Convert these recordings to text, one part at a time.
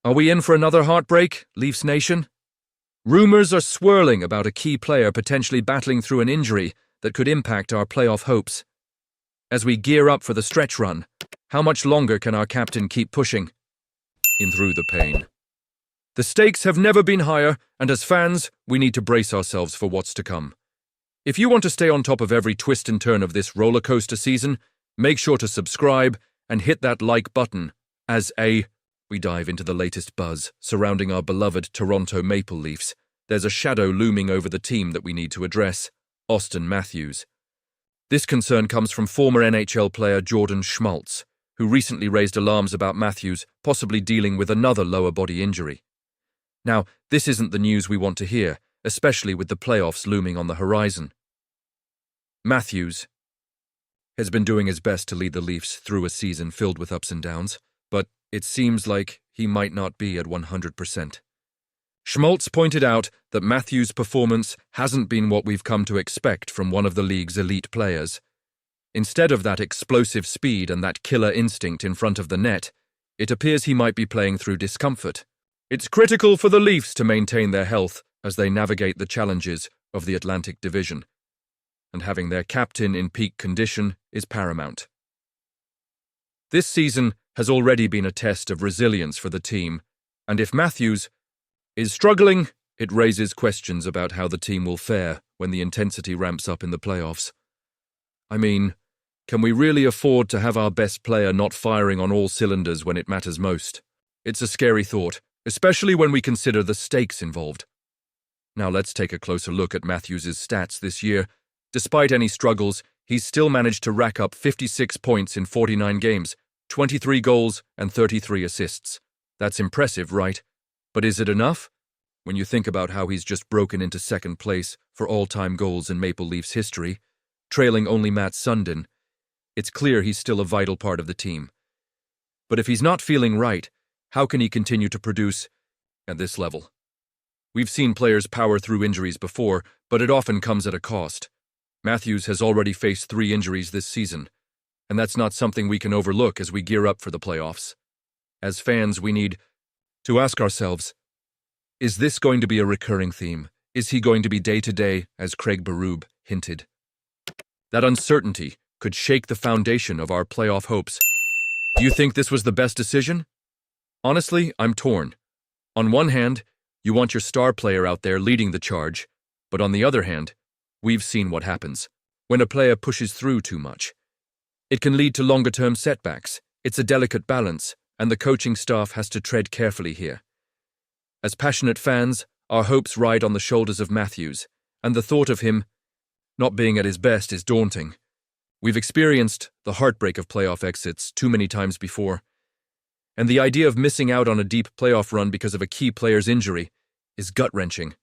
Are we in for another heartbreak, Leafs Nation? Rumours are swirling about a key player potentially battling through an injury that could impact our playoff hopes. As we gear up for the stretch run, how much longer can our captain keep pushing in through the pain? The stakes have never been higher, and as fans, we need to brace ourselves for what's to come. If you want to stay on top of every twist and turn of this roller coaster season, make sure to subscribe and hit that like button as we dive into the latest buzz surrounding our beloved Toronto Maple Leafs. There's a shadow looming over the team that we need to address: Auston Matthews. This concern comes from former NHL player Jordan Schmaltz, who recently raised alarms about Matthews possibly dealing with another lower body injury. Now, this isn't the news we want to hear, especially with the playoffs looming on the horizon. Matthews has been doing his best to lead the Leafs through a season filled with ups and downs, but it seems like he might not be at 100%. Schmaltz pointed out that Matthews' performance hasn't been what we've come to expect from one of the league's elite players. Instead of that explosive speed and that killer instinct in front of the net, it appears he might be playing through discomfort. It's critical for the Leafs to maintain their health as they navigate the challenges of the Atlantic Division, and having their captain in peak condition is paramount. This season has already been a test of resilience for the team, and if Matthews is struggling, it raises questions about how the team will fare when the intensity ramps up in the playoffs. I mean, can we really afford to have our best player not firing on all cylinders when it matters most? It's a scary thought, especially when we consider the stakes involved. Now let's take a closer look at Matthews' stats this year. Despite any struggles, he's still managed to rack up 56 points in 49 games, 23 goals and 33 assists. That's impressive, right? But is it enough? When you think about how he's just broken into second place for all-time goals in Maple Leafs history, trailing only Matt Sundin, it's clear he's still a vital part of the team. But if he's not feeling right, how can he continue to produce at this level? We've seen players power through injuries before, but it often comes at a cost. Matthews has already faced 3 injuries this season, and that's not something we can overlook as we gear up for the playoffs. As fans, we need to ask ourselves, is this going to be a recurring theme? Is he going to be day-to-day, as Craig Berube hinted? That uncertainty could shake the foundation of our playoff hopes. Do you think this was the best decision? Honestly, I'm torn. On one hand, you want your star player out there leading the charge, but on the other hand, we've seen what happens when a player pushes through too much. It can lead to longer-term setbacks. It's a delicate balance, and the coaching staff has to tread carefully here. As passionate fans, our hopes ride on the shoulders of Matthews, and the thought of him not being at his best is daunting. We've experienced the heartbreak of playoff exits too many times before, and the idea of missing out on a deep playoff run because of a key player's injury is gut-wrenching.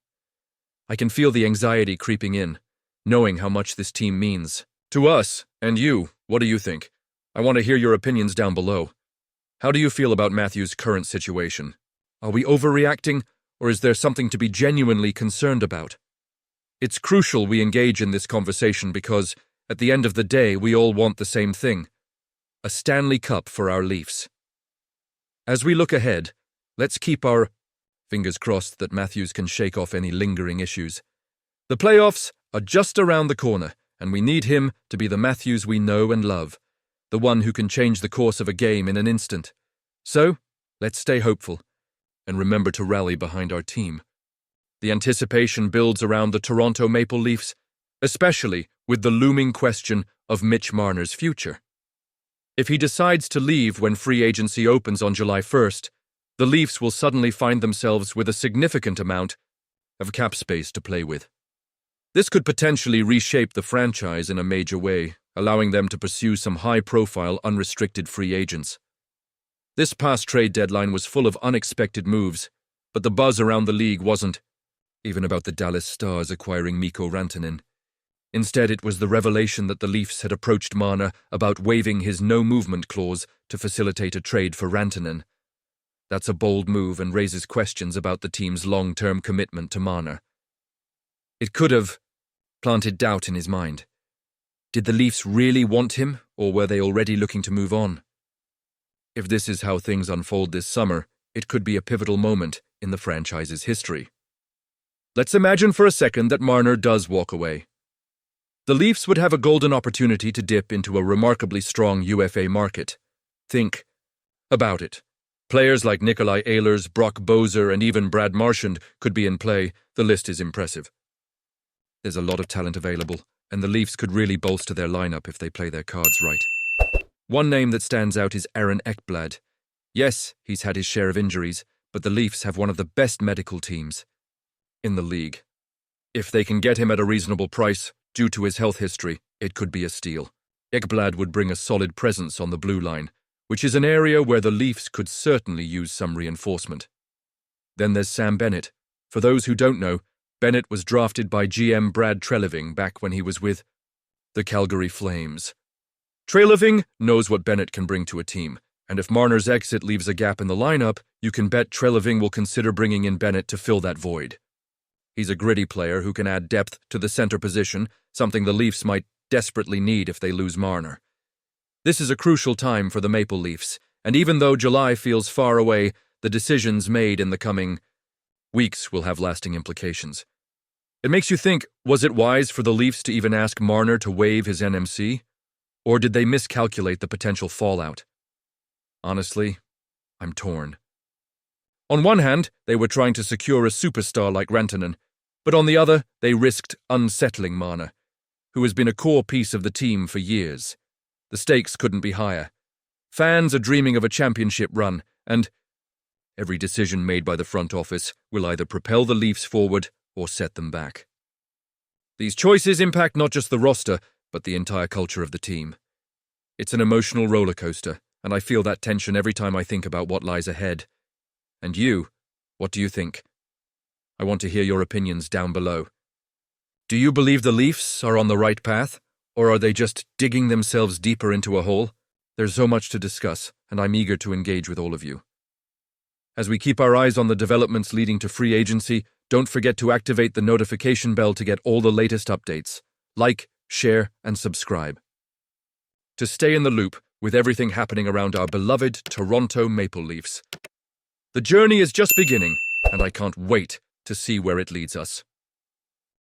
I can feel the anxiety creeping in, knowing how much this team means to us and you. What do you think? I want to hear your opinions down below. How do you feel about Matthews' current situation? Are we overreacting, or is there something to be genuinely concerned about? It's crucial we engage in this conversation because, at the end of the day, we all want the same thing: a Stanley Cup for our Leafs. As we look ahead, let's keep our fingers crossed that Matthews can shake off any lingering issues. The playoffs are just around the corner, and we need him to be the Matthews we know and love, the one who can change the course of a game in an instant. So, let's stay hopeful, and remember to rally behind our team. The anticipation builds around the Toronto Maple Leafs, especially with the looming question of Mitch Marner's future. If he decides to leave when free agency opens on July 1st, the Leafs will suddenly find themselves with a significant amount of cap space to play with. This could potentially reshape the franchise in a major way, allowing them to pursue some high-profile, unrestricted free agents. This past trade deadline was full of unexpected moves, but the buzz around the league wasn't even about the Dallas Stars acquiring Mikko Rantanen. Instead, it was the revelation that the Leafs had approached Marner about waiving his no-movement clause to facilitate a trade for Rantanen. That's a bold move and raises questions about the team's long-term commitment to Marner. It could have planted doubt in his mind. Did the Leafs really want him, or were they already looking to move on? If this is how things unfold this summer, it could be a pivotal moment in the franchise's history. Let's imagine for a second that Marner does walk away. The Leafs would have a golden opportunity to dip into a remarkably strong UFA market. Think about it. Players like Nikolai Ehlers, Brock Boeser, and even Brad Marchand could be in play. The list is impressive. There's a lot of talent available, and the Leafs could really bolster their lineup if they play their cards right. One name that stands out is Aaron Ekblad. Yes, he's had his share of injuries, but the Leafs have one of the best medical teams in the league. If they can get him at a reasonable price, due to his health history, it could be a steal. Ekblad would bring a solid presence on the blue line, which is an area where the Leafs could certainly use some reinforcement. Then there's Sam Bennett. For those who don't know, Bennett was drafted by GM Brad Treliving back when he was with the Calgary Flames. Treliving knows what Bennett can bring to a team, and if Marner's exit leaves a gap in the lineup, you can bet Treliving will consider bringing in Bennett to fill that void. He's a gritty player who can add depth to the center position, something the Leafs might desperately need if they lose Marner. This is a crucial time for the Maple Leafs, and even though July feels far away, the decisions made in the coming weeks will have lasting implications. It makes you think, was it wise for the Leafs to even ask Marner to waive his NMC? Or did they miscalculate the potential fallout? Honestly, I'm torn. On one hand, they were trying to secure a superstar like Rantanen, but on the other, they risked unsettling Marner, who has been a core piece of the team for years. The stakes couldn't be higher. Fans are dreaming of a championship run, and every decision made by the front office will either propel the Leafs forward or set them back. These choices impact not just the roster, but the entire culture of the team. It's an emotional roller coaster, and I feel that tension every time I think about what lies ahead. And you, what do you think? I want to hear your opinions down below. Do you believe the Leafs are on the right path, or are they just digging themselves deeper into a hole? There's so much to discuss, and I'm eager to engage with all of you. As we keep our eyes on the developments leading to free agency, don't forget to activate the notification bell to get all the latest updates. Like, share, and subscribe. To stay in the loop with everything happening around our beloved Toronto Maple Leafs. The journey is just beginning, and I can't wait to see where it leads us.